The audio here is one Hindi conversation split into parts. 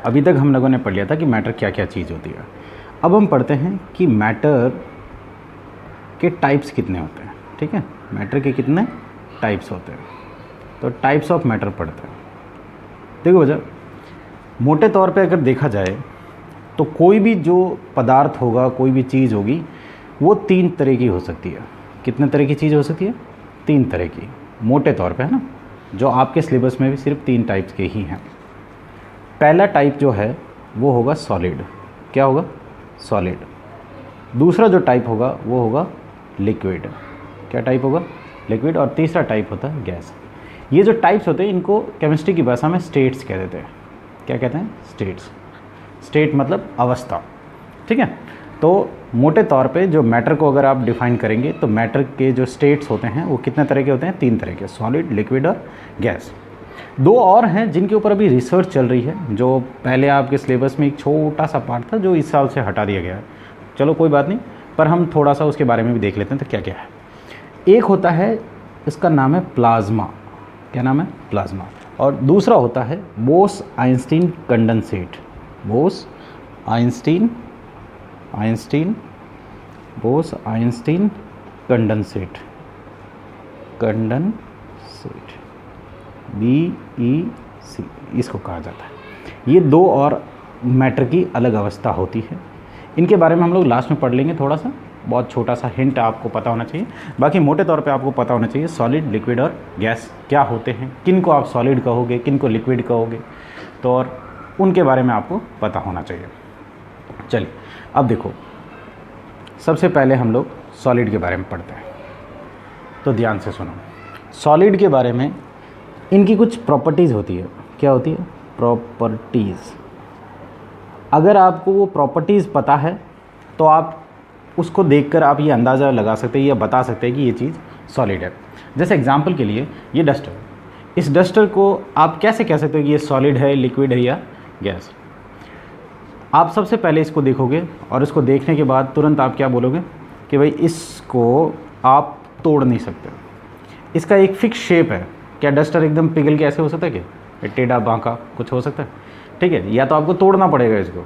अभी तक हम लोगों ने पढ़ लिया था कि मैटर क्या क्या चीज़ होती है। अब हम पढ़ते हैं कि मैटर के टाइप्स कितने होते हैं। ठीक है, मैटर के कितने टाइप्स होते हैं, तो टाइप्स ऑफ मैटर पढ़ते हैं। देखो बच्चा, मोटे तौर पे अगर देखा जाए तो कोई भी जो पदार्थ होगा, कोई भी चीज़ होगी, वो 3 तरह की हो सकती है। कितने तरह की चीज़ हो सकती है? 3 तरह की, मोटे तौर पे, है ना। जो आपके सिलेबस में भी सिर्फ 3 टाइप्स के ही हैं। पहला टाइप जो है वो होगा सॉलिड। क्या होगा? सॉलिड। दूसरा जो टाइप होगा वो होगा लिक्विड। क्या टाइप होगा? लिक्विड। और तीसरा टाइप होता है गैस। ये जो टाइप्स होते हैं इनको केमिस्ट्री की भाषा में स्टेट्स कह देते हैं। क्या कहते हैं? स्टेट्स। स्टेट मतलब अवस्था। ठीक है, तो मोटे तौर पे जो मैटर को अगर आप डिफाइन करेंगे तो मैटर के जो स्टेट्स होते हैं वो कितने तरह के होते हैं? 3 तरह के, सॉलिड, लिक्विड और गैस। 2 और हैं जिनके ऊपर अभी रिसर्च चल रही है, जो पहले आपके सिलेबस में एक छोटा सा पार्ट था जो इस साल से हटा दिया गया है। चलो कोई बात नहीं, पर हम थोड़ा सा उसके बारे में भी देख लेते हैं तो क्या क्या है। एक होता है, इसका नाम है प्लाज्मा। क्या नाम है? प्लाज्मा। और दूसरा होता है Bose-Einstein condensate. Bose-Einstein Bose-Einstein condensate. BEC इसको कहा जाता है। ये 2 और मैटर की अलग अवस्था होती है। इनके बारे में हम लोग लास्ट में पढ़ लेंगे थोड़ा सा, बहुत छोटा सा हिंट आपको पता होना चाहिए। बाकी मोटे तौर पे आपको पता होना चाहिए सॉलिड, लिक्विड और गैस क्या होते हैं, किन को आप सॉलिड कहोगे, किन को लिक्विड कहोगे, तो और उनके बारे में आपको पता होना चाहिए। चलिए अब देखो, सबसे पहले हम लोग सॉलिड के बारे में पढ़ते हैं, तो ध्यान से सुनो। सॉलिड के बारे में इनकी कुछ प्रॉपर्टीज़ होती है। क्या होती है? प्रॉपर्टीज़। अगर आपको वो प्रॉपर्टीज़ पता है तो आप उसको देखकर आप ये अंदाज़ा लगा सकते हैं या बता सकते हैं कि ये चीज़ सॉलिड है। जैसे एग्जांपल के लिए ये डस्टर, इस डस्टर को आप कैसे कह सकते हो कि ये सॉलिड है, लिक्विड है या गैस? आप सबसे पहले इसको देखोगे और इसको देखने के बाद तुरंत आप क्या बोलोगे कि भाई इसको आप तोड़ नहीं सकते, इसका एक फिक्स शेप है। क्या डस्टर एकदम पिघल के ऐसे हो सकता है? क्या टेढ़ा बांका कुछ हो सकता है? ठीक है, या तो आपको तोड़ना पड़ेगा इसको,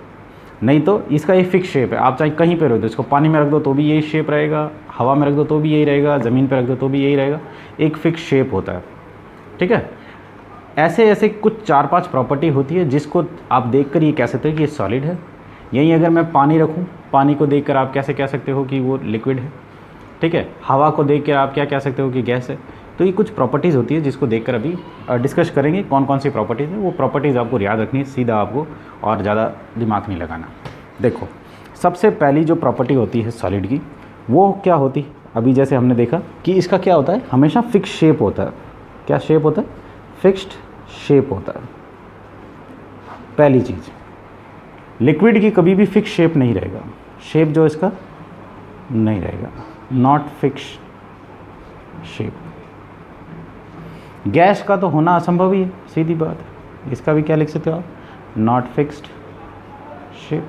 नहीं तो इसका एक फिक्स शेप है। आप चाहे कहीं पर रख दो, इसको पानी में रख दो तो भी यही शेप रहेगा, हवा में रख दो तो भी यही रहेगा, ज़मीन पर रख दो तो भी यही रहेगा, एक फिक्स शेप होता है। ठीक है, ऐसे ऐसे कुछ 4-5 प्रॉपर्टी होती है जिसको आप देखकर ये कह सकते हो कि ये सॉलिड है। यहीं अगर मैं पानी रखूँ, पानी को देखकर आप कैसे कह सकते हो कि वो लिक्विड है। ठीक है, हवा को देखकर आप क्या कह सकते हो कि गैस है। तो ये कुछ प्रॉपर्टीज़ होती है जिसको देखकर अभी डिस्कस करेंगे कौन कौन सी प्रॉपर्टीज़ है। वो प्रॉपर्टीज़ आपको याद रखनी है, सीधा आपको, और ज़्यादा दिमाग नहीं लगाना। देखो, सबसे पहली जो प्रॉपर्टी होती है सॉलिड की, वो क्या होती है? अभी जैसे हमने देखा कि इसका क्या होता है, हमेशा फिक्स शेप होता है। क्या शेप होता है? फिक्स्ड शेप होता है, पहली चीज़। लिक्विड की कभी भी फिक्स शेप नहीं रहेगा, शेप जो इसका नहीं रहेगा, नॉट फिक्स शेप। गैस का तो होना असंभव ही है, सीधी बात है। इसका भी क्या लिख सकते हो आप? Not fixed shape.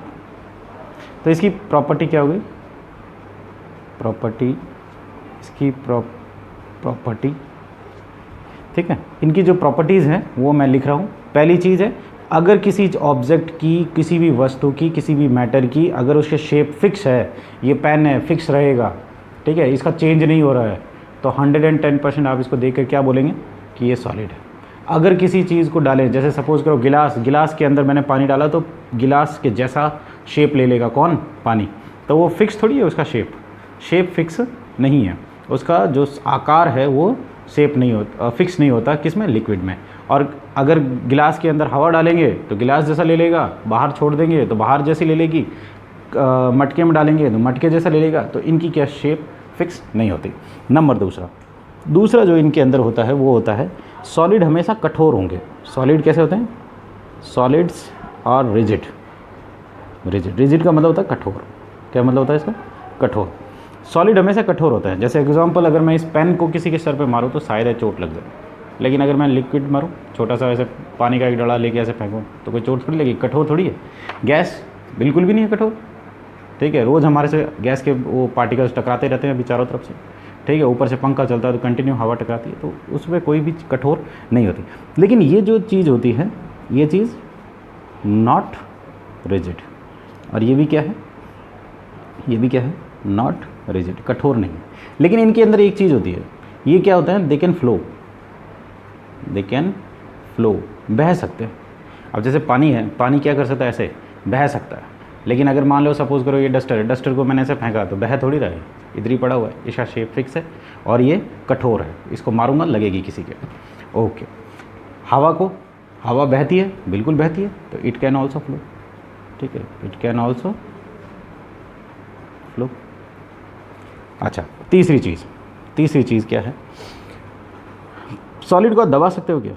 तो इसकी प्रॉपर्टी क्या होगी? प्रॉपर्टी, इसकी प्रॉपर्टी, ठीक है। इनकी जो प्रॉपर्टीज़ हैं वो मैं लिख रहा हूँ। पहली चीज़ है, अगर किसी ऑब्जेक्ट की, किसी भी वस्तु की, किसी भी मैटर की, अगर उसके शेप फिक्स है, ये पेन है फिक्स रहेगा, ठीक है, इसका चेंज नहीं हो रहा है, तो 110% आप इसको देख कर क्या बोलेंगे कि ये सॉलिड है। अगर किसी चीज़ को डालें, जैसे सपोज करो गिलास के अंदर मैंने पानी डाला तो गिलास के जैसा शेप ले लेगा कौन? पानी। तो वो फिक्स थोड़ी है, उसका शेप फिक्स नहीं है, उसका जो आकार है वो शेप नहीं होता, फिक्स नहीं होता। किस में? लिक्विड में। और अगर गिलास के अंदर हवा डालेंगे तो गिलास जैसा ले लेगा, बाहर छोड़ देंगे तो बाहर जैसी ले लेगी, मटके में डालेंगे तो मटके जैसा ले लेगा। तो इनकी क्या शेप फिक्स नहीं होती। नंबर दूसरा जो इनके अंदर होता है वो होता है सॉलिड हमेशा कठोर होंगे। सॉलिड कैसे होते हैं? सॉलिड्स और रिजिड का मतलब होता है कठोर। क्या मतलब होता है इसका? कठोर। सॉलिड हमेशा कठोर होता है। जैसे एग्जांपल, अगर मैं इस पेन को किसी के सर पे मारूं तो शायद है चोट लग जाए, लेकिन अगर मैं लिक्विड मारूं, छोटा सा ऐसे पानी का एक डला लेके ऐसे फेंकूं तो कोई चोट थोड़ी लगी, कठोर थोड़ी है। गैस बिल्कुल भी नहीं है कठोर, ठीक है। रोज़ हमारे से गैस के वो पार्टिकल्स टकराते रहते हैं अभी चारों तरफ से, ठीक है। ऊपर से पंखा चलता है तो कंटिन्यू हवा टकराती है, तो उसमें कोई भी कठोर नहीं होती। लेकिन ये जो चीज़ होती है, ये चीज़ नॉट रिजिड। और ये भी क्या है, ये भी क्या है, नॉट रिजिड, कठोर नहीं। लेकिन इनके अंदर एक चीज़ होती है, ये क्या होता है, they can flow, they can flow, बह सकते हैं। अब जैसे पानी है, पानी क्या कर सकता है, ऐसे बह सकता है। लेकिन अगर मान लो सपोज करो ये डस्टर है, डस्टर को मैंने ऐसे फेंका तो बह थोड़ी रहा है, इधर ही पड़ा हुआ है, इसका शेप फिक्स है और ये कठोर है, इसको मारूंगा लगेगी किसी के। ओके, हवा को, हवा बहती है, बिल्कुल बहती है, तो इट कैन ऑल्सो फ्लो, ठीक है, इट कैन ऑल्सो फ्लो। अच्छा, तीसरी चीज़ क्या है, सॉलिड को आप दबा सकते हो क्या,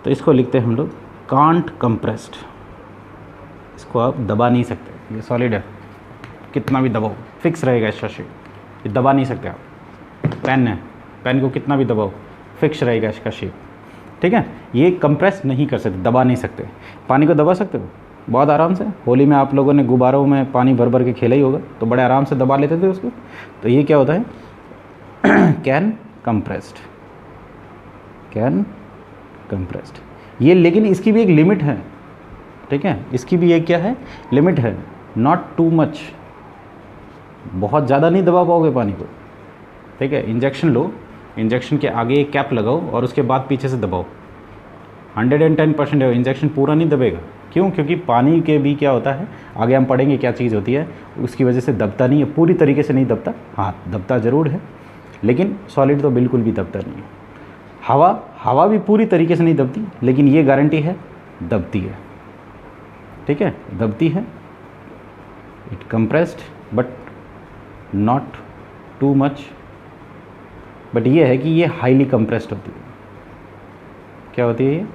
तो इसको लिखते हैं हम लोग कांट कंप्रेस्ड। इसको आप दबा नहीं सकते, ये सॉलिड है, कितना भी दबाओ फिक्स रहेगा इसका शेप, ये दबा नहीं सकते आप। पेन है, पेन को कितना भी दबाओ फिक्स रहेगा इसका शेप, ठीक है। ये कंप्रेस नहीं कर सकते, दबा नहीं सकते। पानी को दबा सकते हो बहुत आराम से। होली में आप लोगों ने गुब्बारों में पानी भर भर के खेला ही होगा, तो बड़े आराम से दबा लेते थे उसको। तो ये क्या होता है, कैन कंप्रेस्ड, कैन कंप्रेस्ड। ये लेकिन इसकी भी एक लिमिट है, ठीक है, इसकी भी एक क्या है, लिमिट है, नॉट टू मच, बहुत ज़्यादा नहीं दबा पाओगे पानी को, ठीक है। इंजेक्शन लो, इंजेक्शन के आगे एक कैप लगाओ और उसके बाद पीछे से दबाओ, 110% इंजेक्शन पूरा नहीं दबेगा। क्यों, क्योंकि पानी के भी क्या होता है, आगे हम पढ़ेंगे क्या चीज़ होती है, उसकी वजह से दबता नहीं है, पूरी तरीके से नहीं दबता। हाँ, दबता ज़रूर है, लेकिन सॉलिड तो बिल्कुल भी दबता नहीं है। हवा भी पूरी तरीके से नहीं दबती, लेकिन ये गारंटी है दबती है, ठीक है, दबती है। It compressed but not too much, but ये है कि ये हाईली कंप्रेस्ड होती है। क्या होती है ये,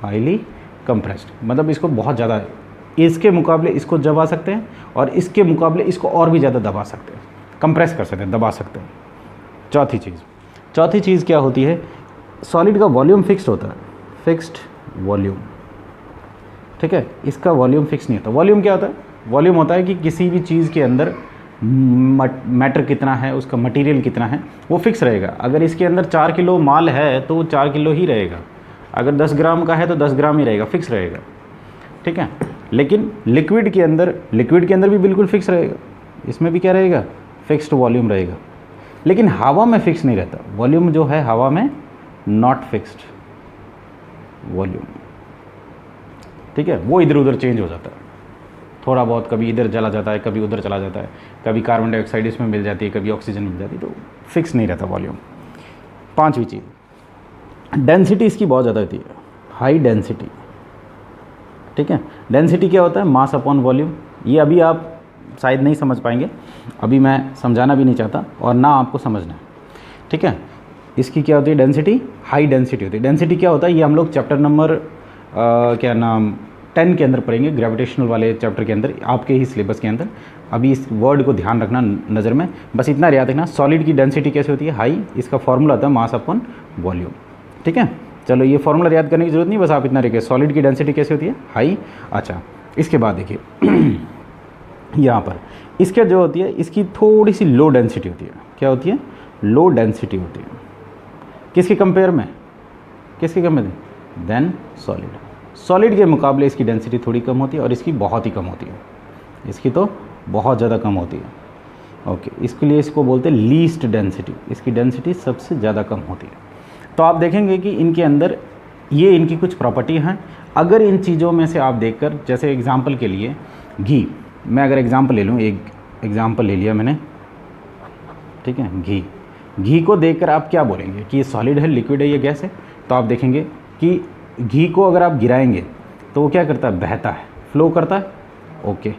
हाईली कंप्रेस्ड, मतलब इसको बहुत ज़्यादा, इसके मुकाबले इसको दबा सकते हैं और इसके मुकाबले इसको और भी ज़्यादा दबा सकते हैं, कंप्रेस कर सकते हैं, दबा सकते हैं। चौथी चीज़ क्या होती है, सॉलिड का वॉल्यूम फिक्स्ड होता है, फिक्स्ड वॉल्यूम, ठीक है। इसका वॉल्यूम फिक्स नहीं होता। वॉल्यूम क्या होता है, वॉल्यूम होता है कि किसी भी चीज़ के अंदर मैटर कितना है, उसका मटेरियल कितना है, वो फिक्स रहेगा। अगर इसके अंदर 4 किलो माल है तो वो 4 किलो ही रहेगा, अगर 10 ग्राम का है तो 10 ग्राम ही रहेगा, फिक्स रहेगा, ठीक है। लेकिन लिक्विड के अंदर भी बिल्कुल फिक्स रहेगा, इसमें भी क्या रहेगा, फिक्स्ड वॉल्यूम रहेगा। लेकिन हवा में फिक्स नहीं रहता, वॉल्यूम जो है हवा में नॉट फिक्स्ड वॉल्यूम, ठीक है, वो इधर उधर चेंज हो जाता है थोड़ा बहुत, कभी इधर चला जाता है, कभी उधर चला जाता है, कभी कार्बन डाइऑक्साइड इसमें मिल जाती है, कभी ऑक्सीजन मिल जाती है, तो फिक्स नहीं रहता वॉल्यूम। पांचवी चीज़, डेंसिटी इसकी बहुत ज़्यादा होती है, हाई डेंसिटी, ठीक है। डेंसिटी क्या होता है, मास अपॉन वॉल्यूम। ये अभी आप शायद नहीं समझ पाएंगे, अभी मैं समझाना भी नहीं चाहता और ना आपको समझना है, ठीक है। इसकी क्या होती है, डेंसिटी, हाई डेंसिटी होती है। डेंसिटी क्या होता है, ये हम लोग चैप्टर नंबर 10 के अंदर पढ़ेंगे, ग्रेविटेशनल वाले चैप्टर के अंदर, आपके ही सिलेबस के अंदर। अभी इस वर्ड को ध्यान रखना नज़र में, बस इतना याद रखना, सॉलिड की डेंसिटी कैसे होती है, हाई, इसका फॉर्मूला होता है मास अपॉन वॉल्यूम, ठीक है। चलो ये फॉर्मूला याद करने की जरूरत नहीं, बस आप इतना रखिए, सॉलिड की डेंसिटी कैसे होती है, हाई। अच्छा, इसके बाद देखिए यहाँ पर इसके जो होती है, इसकी थोड़ी सी लो डेंसिटी होती है। क्या होती है, लो डेंसिटी होती है, किसके कंपेयर में, देन सॉलिड के मुकाबले इसकी डेंसिटी थोड़ी कम होती है और इसकी बहुत ही कम होती है, इसकी तो बहुत ज़्यादा कम होती है। ओके, इसके लिए इसको बोलते हैं लीस्ट डेंसिटी, इसकी डेंसिटी सबसे ज़्यादा कम होती है। तो आप देखेंगे कि इनके अंदर ये इनकी कुछ प्रॉपर्टी हैं। अगर इन चीज़ों में से आप देखकर, जैसे एग्जांपल के लिए घी, मैं अगर एग्जांपल ले लूँ, एक एग्जांपल ले लिया मैंने, ठीक है, घी को देखकर आप क्या बोलेंगे कि ये सॉलिड है, लिक्विड है, ये गैस है। तो आप देखेंगे कि घी को अगर आप गिराएंगे तो वो क्या करता है, बहता है, फ्लो करता है। ओके,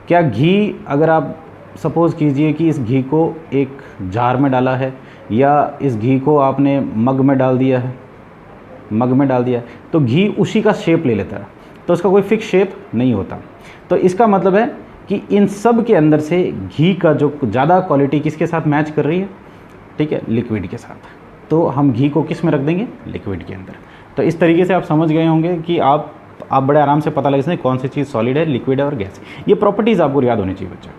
क्या घी, अगर आप सपोज़ कीजिए कि इस घी को एक जार में डाला है या इस घी को आपने मग में डाल दिया है, तो घी उसी का शेप ले लेता है, तो उसका कोई फिक्स शेप नहीं होता। तो इसका मतलब है कि इन सब के अंदर से घी का जो ज़्यादा क्वालिटी किसके साथ मैच कर रही है, ठीक है, लिक्विड के साथ। तो हम घी को किस में रख देंगे, लिक्विड के अंदर। तो इस तरीके से आप समझ गए होंगे कि आप बड़े आराम से पता लगा सकते हैं कौन सी चीज़ सॉलिड है, लिक्विड है और गैस है। ये प्रॉपर्टीज़ आपको याद होनी चाहिए बच्चा,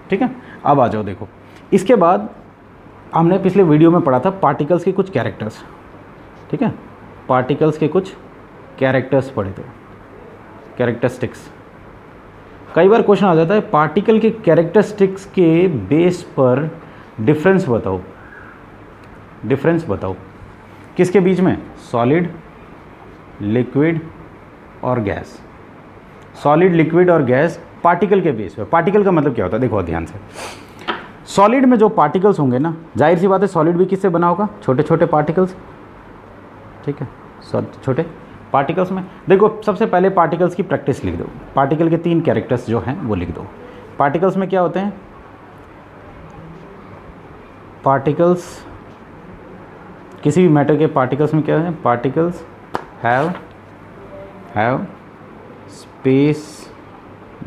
ठीक है। अब आ जाओ, देखो इसके बाद हमने पिछले वीडियो में पढ़ा था पार्टिकल्स के कुछ कैरेक्टर्स, ठीक है, पार्टिकल्स के कुछ कैरेक्टर्स पढ़े थे, कैरेक्टरिस्टिक्स। कई बार क्वेश्चन आ जाता है पार्टिकल के कैरेक्टरिस्टिक्स के बेस पर डिफरेंस बताओ, डिफरेंस बताओ किसके बीच में, सॉलिड, लिक्विड और गैस। सॉलिड, लिक्विड और गैस पार्टिकल के बेस पर। पार्टिकल का मतलब क्या होता है, देखो ध्यान से, सॉलिड में जो पार्टिकल्स होंगे ना, जाहिर सी बात है सॉलिड भी किससे बना होगा, छोटे छोटे पार्टिकल्स, ठीक है, छोटे पार्टिकल्स में। देखो सबसे पहले पार्टिकल्स की प्रैक्टिस लिख दो, पार्टिकल के 3 कैरेक्टर्स जो हैं वो लिख दो। पार्टिकल्स में क्या होते हैं, पार्टिकल्स किसी भी मैटर के पार्टिकल्स में क्या है, particles have space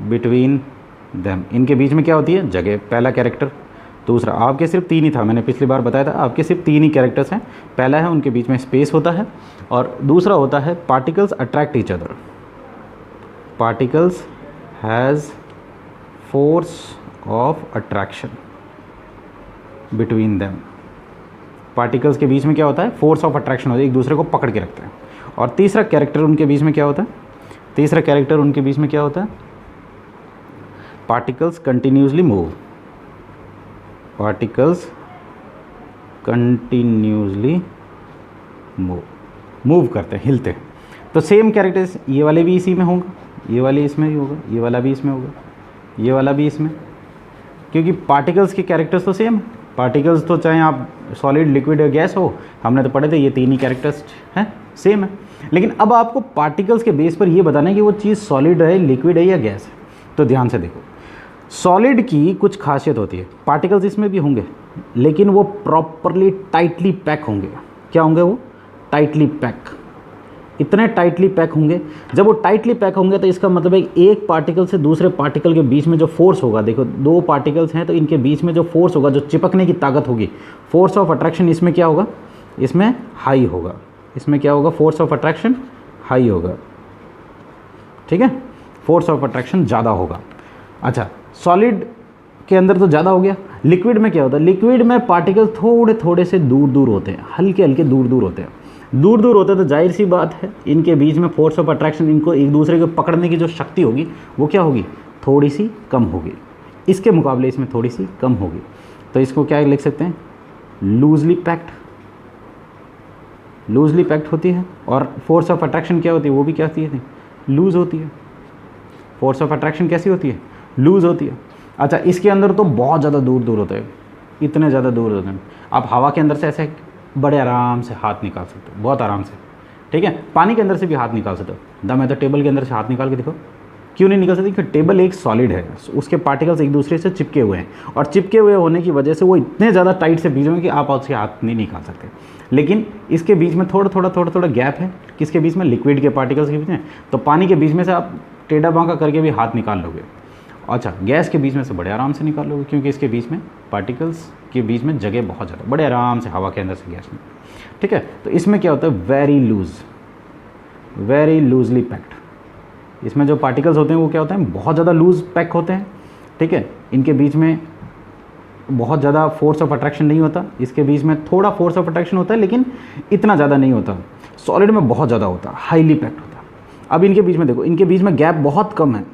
between them. इनके बीच में क्या होती है, जगह, पहला कैरेक्टर। दूसरा, आपके सिर्फ 3 ही था, मैंने पिछली बार बताया था आपके सिर्फ 3 ही कैरेक्टर्स हैं। पहला है उनके बीच में स्पेस होता है, और दूसरा होता है particles attract each other. Particles has force of attraction between them. Particles के बीच में क्या होता है, फोर्स ऑफ अट्रैक्शन होता है, एक दूसरे को पकड़ के रखते हैं। और तीसरा कैरेक्टर उनके बीच में क्या होता है, तीसरा कैरेक्टर उनके बीच में क्या होता है, particles continuously move. Particles continuously move करते हैं, हिलते हैं। तो सेम कैरेक्टर्स ये वाले भी इसी में होंगे, ये वाले इसमें भी होगा, ये वाला भी इसमें होगा, ये वाला भी इसमें, क्योंकि पार्टिकल्स के कैरेक्टर्स तो सेम। पार्टिकल्स तो चाहे आप सॉलिड, लिक्विड या गैस हो, हमने तो पढ़े थे ये 3 ही कैरेक्टर्स हैं, सेम है। लेकिन अब आपको पार्टिकल्स के बेस पर ये बताना है कि वो चीज़ सॉलिड है, लिक्विड है या गैस है। तो ध्यान से देखो, सॉलिड की कुछ खासियत होती है, पार्टिकल्स इसमें भी होंगे लेकिन वो प्रॉपरली टाइटली पैक होंगे। क्या होंगे वो, टाइटली पैक, इतने टाइटली पैक होंगे। जब वो टाइटली पैक होंगे तो इसका मतलब है एक पार्टिकल से दूसरे पार्टिकल के बीच में जो फोर्स होगा, देखो 2 पार्टिकल्स हैं तो इनके बीच में जो फोर्स होगा, जो चिपकने की ताकत होगी, फोर्स ऑफ अट्रैक्शन इसमें क्या होगा, इसमें हाई होगा। इसमें क्या होगा, फोर्स ऑफ अट्रैक्शन हाई होगा, ठीक है, फोर्स ऑफ अट्रैक्शन ज़्यादा होगा। अच्छा, सॉलिड के अंदर तो ज़्यादा हो गया। लिक्विड में क्या होता है, लिक्विड में पार्टिकल थोड़े थोड़े से दूर दूर होते हैं, हल्के हल्के दूर दूर होते हैं। दूर दूर होते हैं तो जाहिर सी बात है इनके बीच में फोर्स ऑफ अट्रैक्शन, इनको एक दूसरे को पकड़ने की जो शक्ति होगी वो क्या होगी, थोड़ी सी कम होगी। इसके मुकाबले इसमें थोड़ी सी कम होगी। तो इसको क्या लिख सकते हैं, लूजली पैक्ड, लूजली पैक्ड होती है। और फोर्स ऑफ अट्रैक्शन क्या होती है, वो भी क्या होती है, लूज़ होती है। फोर्स ऑफ अट्रैक्शन कैसी होती है, लूज़ होती है। अच्छा, इसके अंदर तो बहुत ज़्यादा दूर दूर होते हैं, इतने ज़्यादा दूर होते हैं, आप हवा के अंदर से ऐसे बड़े आराम से हाथ निकाल सकते हो, बहुत आराम से, ठीक है। पानी के अंदर से भी हाथ निकाल सकते हो। दम है तो टेबल के अंदर से हाथ निकाल के देखो, क्यों नहीं निकल सकते, क्योंकि टेबल एक सॉलिड है, उसके पार्टिकल्स एक दूसरे से चिपके हुए हैं, और चिपके हुए होने की वजह से वो इतने ज़्यादा टाइट से बीच में कि आप उसके हाथ नहीं निकाल सकते। लेकिन इसके बीच में थोड़ा थोड़ा गैप है, किसके बीच में, लिक्विड के पार्टिकल्स के बीच में। तो पानी के बीच में से आप टेढ़ा बांका करके भी हाथ निकाल लोगे। अच्छा, गैस के बीच में से बड़े आराम से निकाल लोगे, क्योंकि इसके बीच में, पार्टिकल्स के बीच में जगह बहुत ज़्यादा, बड़े आराम से हवा के अंदर से गैस में, ठीक है। तो इसमें क्या होता है, very loose, very loosely packed. इसमें जो पार्टिकल्स होते हैं वो क्या होते हैं, बहुत ज़्यादा लूज पैक होते हैं, ठीक है। इनके बीच में बहुत ज़्यादा फोर्स ऑफ अट्रैक्शन नहीं होता, इसके बीच में थोड़ा फोर्स ऑफ अट्रैक्शन होता है लेकिन इतना ज़्यादा नहीं होता। सॉलिड में बहुत ज़्यादा होता है, हाईली पैक्ड होता है। अब इनके बीच में देखो, इनके बीच में गैप बहुत कम है,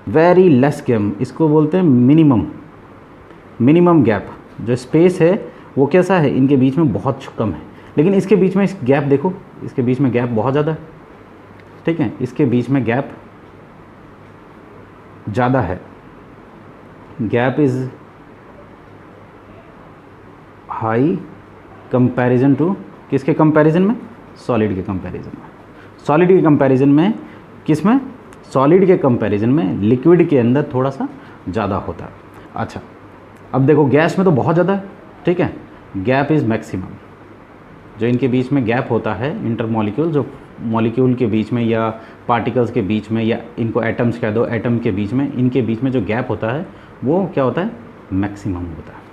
वेरी लेस गैप, इसको बोलते हैं मिनिमम गैप। जो स्पेस है वो कैसा है, इनके बीच में बहुत कम है, लेकिन इसके बीच में इस गैप देखो, इसके बीच में गैप बहुत ज़्यादा है, ठीक है। इसके बीच में गैप ज़्यादा है, gap is high comparison to, किसके कंपैरिजन में, सॉलिड के कंपैरिजन में। सॉलिड के कंपैरिजन में किस में, सॉलिड के कंपैरिजन में लिक्विड के अंदर थोड़ा सा ज़्यादा होता है। अच्छा, अब देखो गैस में तो बहुत ज़्यादा है, ठीक है, गैप इज़ मैक्सिमम। जो इनके बीच में गैप होता है इंटरमॉलिक्यूल, जो मॉलिक्यूल के बीच में या पार्टिकल्स के बीच में, या इनको एटम्स कह दो, एटम के बीच में, इनके बीच में जो गैप होता है वो क्या होता है, मैक्सिमम होता है।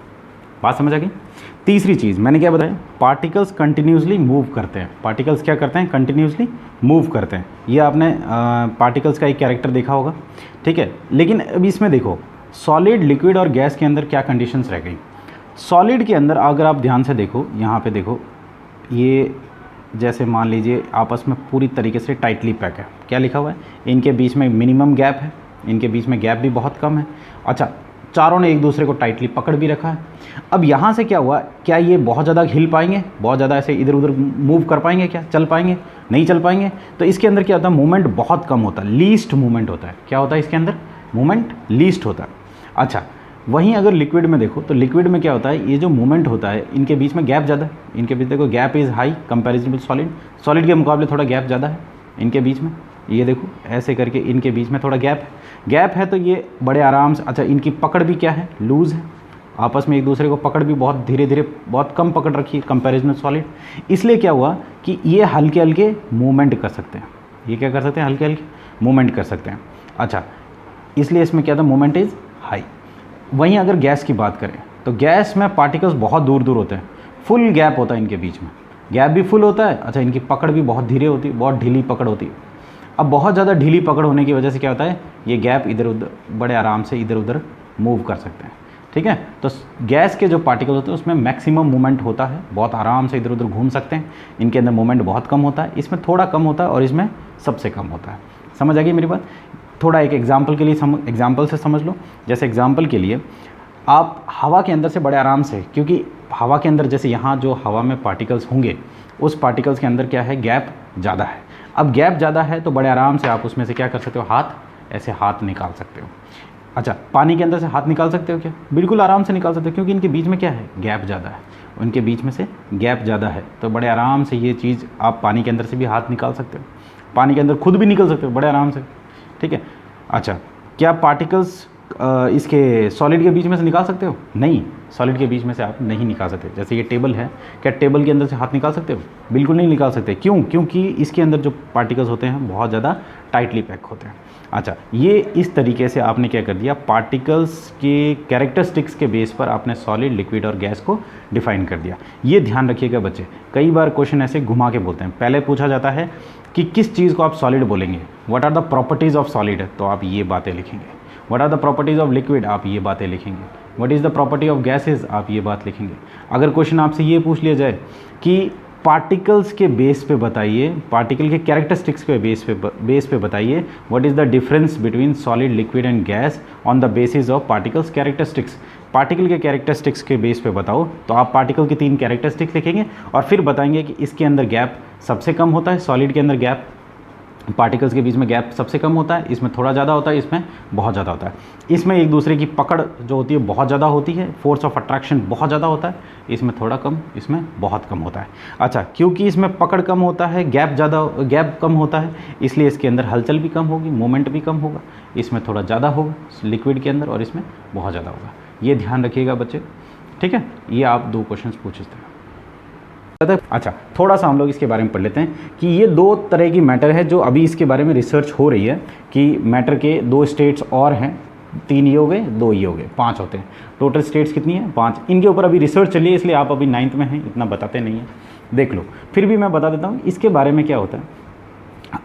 बात समझ आ गई। तीसरी चीज़ मैंने क्या बताया, पार्टिकल्स कंटिन्यूसली मूव करते हैं। पार्टिकल्स क्या करते हैं, कंटिन्यूसली मूव करते हैं। ये आपने पार्टिकल्स का एक कैरेक्टर देखा होगा, ठीक है। लेकिन अभी इसमें देखो, सॉलिड, लिक्विड और गैस के अंदर क्या कंडीशंस रह गई। सॉलिड के अंदर अगर आप ध्यान से देखो, यहाँ पे देखो, ये जैसे मान लीजिए आपस में पूरी तरीके से टाइटली पैक है, क्या लिखा हुआ है, इनके बीच में मिनिमम गैप है, इनके बीच में गैप भी बहुत कम है। अच्छा, चारों ने एक दूसरे को टाइटली पकड़ भी रखा है। अब यहाँ से क्या हुआ, क्या ये बहुत ज़्यादा हिल पाएंगे, बहुत ज़्यादा ऐसे इधर उधर मूव कर पाएंगे, क्या चल पाएंगे, नहीं चल पाएंगे। तो इसके अंदर क्या होता है, मूवमेंट बहुत कम होता है, लीस्ट मूवमेंट होता है। क्या होता है इसके अंदर, मूवमेंट लीस्ट होता है। अच्छा, वहीं अगर लिक्विड में देखो तो लिक्विड में क्या होता है, ये जो मूवमेंट होता है इनके बीच में गैप ज़्यादा है, इनके बीच देखो gap is high comparison with solid, solid के मुकाबले थोड़ा गैप ज़्यादा है इनके बीच में। ये देखो ऐसे करके इनके बीच में थोड़ा गैप है तो ये बड़े आराम से, अच्छा इनकी पकड़ भी क्या है, लूज़ है, आपस में एक दूसरे को पकड़ भी बहुत धीरे धीरे बहुत कम पकड़ रखी है कंपेरिजन विद सॉलिड। इसलिए क्या हुआ कि ये हल्के हल्के मूवमेंट कर सकते हैं, ये क्या कर सकते हैं, हल्के हल्के मूवमेंट कर सकते हैं। अच्छा, इसलिए इसमें क्या था, मूवमेंट इज़ हाई। वहीं अगर गैस की बात करें तो गैस में पार्टिकल्स बहुत दूर दूर होते हैं, फुल गैप होता है इनके बीच में, गैप भी फुल होता है। अच्छा, इनकी पकड़ भी बहुत धीरे होती है, बहुत ढीली पकड़ होती है। अब बहुत ज़्यादा ढीली पकड़ होने की वजह से क्या होता है, ये गैप इधर उधर बड़े आराम से इधर उधर मूव कर सकते हैं। ठीक है, तो गैस के जो पार्टिकल होते हैं उसमें मैक्सिमम मूवमेंट होता है, बहुत आराम से इधर उधर घूम सकते हैं। इनके अंदर मूवमेंट बहुत कम होता है, इसमें थोड़ा कम होता है और इसमें सबसे कम होता है। समझ आ गई मेरी बात। थोड़ा एक एग्जाम्पल के लिए एग्जाम्पल से समझ लो। जैसे एग्जाम्पल के लिए आप हवा के अंदर से बड़े आराम से, क्योंकि हवा के अंदर जैसे यहाँ जो हवा में पार्टिकल्स होंगे उस पार्टिकल्स के अंदर क्या है, गैप ज़्यादा है। अब गैप ज़्यादा है तो बड़े आराम से आप उसमें से क्या कर सकते हो, ऐसे हाथ निकाल सकते हो। अच्छा, पानी के अंदर से हाथ निकाल सकते हो क्या, बिल्कुल आराम से निकाल सकते हो, क्योंकि इनके बीच में क्या है, गैप ज़्यादा है, उनके बीच में से गैप ज़्यादा है। तो बड़े आराम से ये चीज़ आप पानी के अंदर से भी हाथ निकाल सकते हो, पानी के अंदर खुद भी निकल सकते हो बड़े आराम से। ठीक है। अच्छा, क्या पार्टिकल्स इसके सॉलिड के बीच में से निकाल सकते हो, नहीं, सॉलिड के बीच में से आप नहीं निकाल सकते। जैसे ये टेबल है, क्या टेबल के अंदर से हाथ निकाल सकते हो, बिल्कुल नहीं निकाल सकते। क्यों, क्योंकि इसके अंदर जो पार्टिकल्स होते हैं बहुत ज़्यादा टाइटली पैक होते हैं। अच्छा, ये इस तरीके से आपने क्या कर दिया, पार्टिकल्स के कैरेक्टरिस्टिक्स के बेस पर आपने सॉलिड, लिक्विड और गैस को डिफाइन कर दिया। ये ध्यान रखिएगा बच्चे, कई बार क्वेश्चन ऐसे घुमा के बोलते हैं। पहले पूछा जाता है कि किस चीज़ को आप सॉलिड बोलेंगे, what are the properties of solid, तो आप ये बातें लिखेंगे। What are the properties of liquid, आप ये बातें लिखेंगे। What is the property of gases, आप ये बात लिखेंगे। अगर क्वेश्चन आपसे ये पूछ लिया जाए कि पार्टिकल्स के बेस पे बताइए, पार्टिकल के कैरेक्टरिस्टिक्स के बेस पे बताइए, what is the difference between solid, liquid and gas on the basis of particles characteristics, particle के कैरेक्टरिस्टिक्स के बेस पे बताओ, तो आप पार्टिकल की 3 कैरेक्टरिस्टिक्स लिखेंगे और फिर बताएंगे कि इसके अंदर गैप सबसे कम होता है, सॉलिड के अंदर गैप, पार्टिकल्स के बीच में गैप सबसे कम होता है, इसमें थोड़ा ज़्यादा होता है, इसमें बहुत ज़्यादा होता है। इसमें एक दूसरे की पकड़ जो होती है बहुत ज़्यादा होती है, फोर्स ऑफ अट्रैक्शन बहुत ज़्यादा होता है, इसमें थोड़ा कम, इसमें बहुत कम होता है। अच्छा, क्योंकि इसमें पकड़ कम होता है, गैप कम होता है, इसलिए इसके अंदर हलचल भी कम होगी, मूवमेंट भी कम होगा। इसमें थोड़ा ज़्यादा होगा लिक्विड के अंदर और इसमें बहुत ज़्यादा होगा। ये ध्यान रखिएगा बच्चे। ठीक है, ये आप 2 क्वेश्चन पूछ सकते हैं। अच्छा, थोड़ा सा हम लोग इसके बारे में पढ़ लेते हैं कि ये 2 तरह की मैटर है जो अभी इसके बारे में रिसर्च हो रही है कि मैटर के 2 स्टेट्स और हैं, 3 ये हो गए, 2 ये हो गए, 5 होते हैं। टोटल स्टेट्स कितनी है, 5। इनके ऊपर अभी रिसर्च चली है, इसलिए आप अभी 9th में हैं, इतना बताते नहीं हैं, देख लो। फिर भी मैं बता देता हूँ इसके बारे में क्या होता है।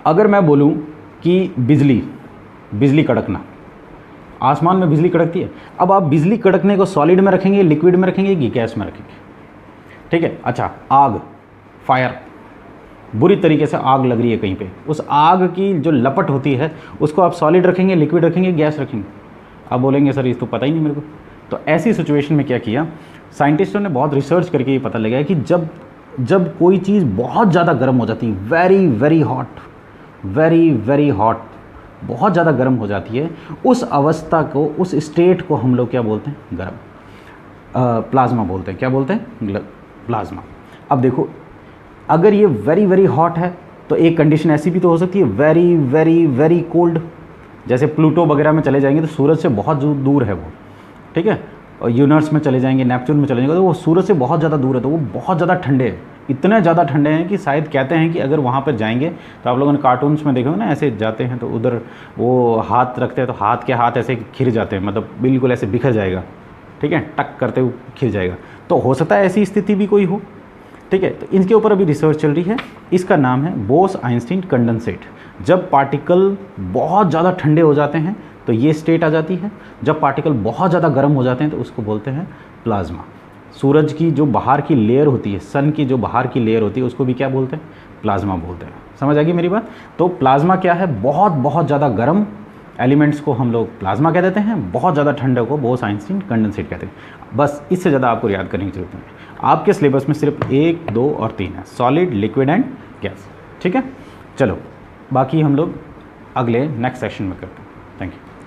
अगर मैं बोलूँ कि बिजली कड़कना, आसमान में बिजली कड़कती है। अब आप बिजली कड़कने को सॉलिड में रखेंगे, लिक्विड में रखेंगे कि गैस में रखेंगे। ठीक है। अच्छा, आग, फायर, बुरी तरीके से आग लग रही है कहीं पे, उस आग की जो लपट होती है उसको आप सॉलिड रखेंगे, लिक्विड रखेंगे, गैस रखेंगे। आप बोलेंगे सर इस तो पता ही नहीं मेरे को। तो ऐसी सिचुएशन में क्या किया, साइंटिस्टों ने बहुत रिसर्च करके ये पता लगाया कि जब कोई चीज़ बहुत ज़्यादा गर्म हो जाती है, वेरी वेरी हॉट, बहुत ज़्यादा गर्म हो जाती है, उस अवस्था को, उस स्टेट को हम लोग क्या बोलते हैं, गर्म, प्लाज्मा बोलते हैं। क्या बोलते हैं, प्लाज्मा। अब देखो, अगर ये वेरी वेरी हॉट है तो एक कंडीशन ऐसी भी तो हो सकती है वेरी वेरी वेरी कोल्ड, जैसे प्लूटो वगैरह में चले जाएंगे तो सूरज से बहुत दूर है वो। ठीक है। और यूनिवर्स में चले जाएंगे, नेपच्यून में चले जाएंगे तो वो सूरज से बहुत ज़्यादा दूर है, तो वो बहुत ज़्यादा ठंडे हैं, इतने ज़्यादा ठंडे हैं कि शायद कहते हैं कि अगर वहाँ पर जाएंगे तो आप लोगों ने कार्टून्स में देखे हो ना, ऐसे जाते हैं तो उधर वो हाथ रखते हैं तो हाथ के हाथ ऐसे खिर जाते हैं, मतलब बिल्कुल ऐसे बिखर जाएगा। ठीक है, टक करते हुए खिर जाएगा। तो हो सकता है ऐसी स्थिति भी कोई हो। ठीक है, तो इनके ऊपर अभी रिसर्च चल रही है, इसका नाम है बोस-आइंस्टीन कंडेंसेट। जब पार्टिकल बहुत ज़्यादा ठंडे हो जाते हैं तो ये स्टेट आ जाती है, जब पार्टिकल बहुत ज़्यादा गर्म हो जाते हैं तो उसको बोलते हैं प्लाज्मा। सूरज की जो बाहर की लेयर होती है, सन की जो बाहर की लेयर होती है, उसको भी क्या बोलते हैं? प्लाज्मा बोलते हैं। समझ आ गई मेरी बात? तो प्लाज्मा क्या है? बहुत बहुत ज़्यादा गर्म एलिमेंट्स को हम लोग प्लाज्मा कह देते हैं, बहुत ज़्यादा ठंडे को बोस-आइंस्टीन कंडेंसेट कहते हैं। बस इससे ज़्यादा आपको याद करने की जरूरत नहीं है। आपके सिलेबस में सिर्फ 1, 2 और 3 है, सॉलिड, लिक्विड एंड गैस। ठीक है, चलो बाकी हम लोग अगले नेक्स्ट सेशन में करते हैं। Thank you.